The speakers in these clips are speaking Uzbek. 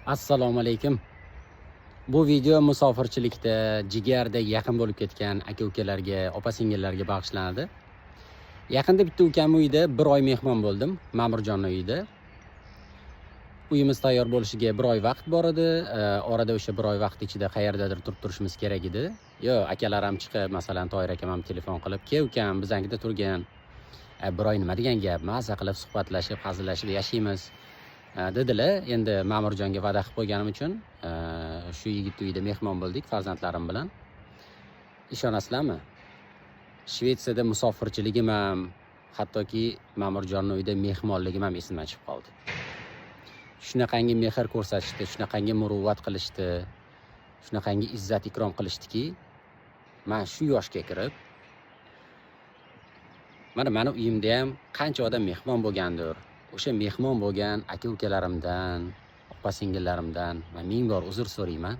Assalomu alaykum. Bu video musofirchilikda jigardek yaqin bo'lib ketgan aka-ukalarga, opa-singillarga bag'ishlanadi. Yaqinda bitta ukamning uyida 1 oy mehmon bo'ldim, Ma'murjonning uyida. Uyimiz tayyor bo'lishiga 1 oy vaqt bor edi. Orada o'sha 1 oy vaqt ichida qayerdadir turishimiz kerak edi. Akalar ham chiqib, masalan, Toyir akam ham telefon qilib, "Ke ukam, bizangida turgan. 1 oy nima degan gap? Maza qilib suhbatlashib, hazillashib yashaymiz." dedilar. Endi Ma'murjonga va'da qilib qo'yganim uchun shu yigit uyida mehmon bo'ldik farzandlarim bilan. Ishonasizlarmi? Shvetsiyada musofirchiligim ham, hattoki Ma'murjonning uyida mehmonligim ham esimdan chiqib qoldi. Shunaqangi mehr ko'rsatishdi, shunaqangi muruvvat qilishdi, shunaqangi izzat ikrom qilishdiki, men shu yoshga kirib, mana meni uyimda ham qancha odam mehmon bo'lgandir. O'sha mehmon bo'lgan aka-ukalarimdan, opa-singillarimdan men ming bor uzr so'rayman.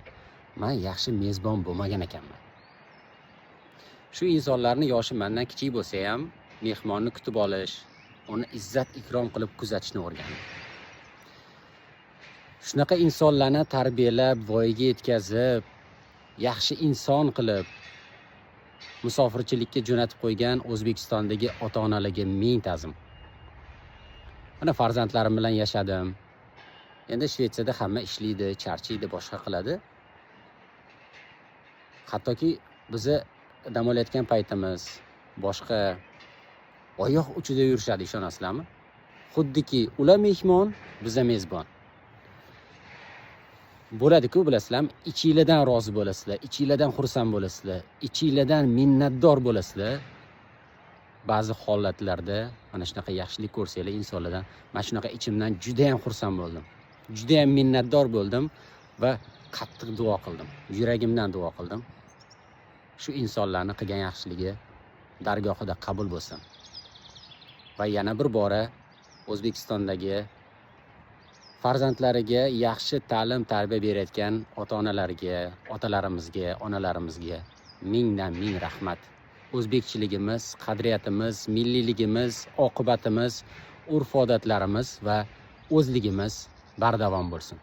Men yaxshi mezbon bo'lmagan ekanman. Shu insonlarni yoshi mendan kichik bo'lsa ham mehmonni kutib olish, uni izzat ikrom qilib kuzatishni o'rgandim. Shunaqa insonlarni tarbiyalab, voyaga yetkazib, yaxshi inson qilib musofirchilikka jo'natib qo'ygan O'zbekistondagi ota-onalarga ming ta'zim. Mana farzandlarim bilan yashadim. Endi Shvetsiyada hamma ishlaydi, charchaydi, boshqa qiladi. Hattoki bizni dam olayotgan paytimiz boshqa oyoq uchida yurishadi, ishonasizlarmi? Xuddiki ular mehmon, biza mezbon. Bo'ladi-ku, bilasizlarmi? Ichingizdan rozi bo'lasizlar, ichingizdan xursand bo'lasizlar, ichingizdan minnatdor bo'lasizlar. Ba'zi holatlarda mana shunaqa yaxshilik ko'rsanglar insonlardan, men shunaqa ichimdan juda ham xursand bo'ldim. Juda ham minnatdor bo'ldim va qattiq duo qildim. Yuragimdan duo qildim. Shu insonlarning qilgan yaxshiligi dargohida qabul bo'lsin. Va yana bir bora O'zbekistondagi farzandlariga yaxshi ta'lim tarbiya berayotgan ota-onalarga, otalarimizga, onalarimizga mingdan ming rahmat. O'zbekchiligimiz, qadriyatimiz, milliyligimiz, oqibatimiz, urf-odatlarimiz va o'zligimiz bardavom bo'lsin.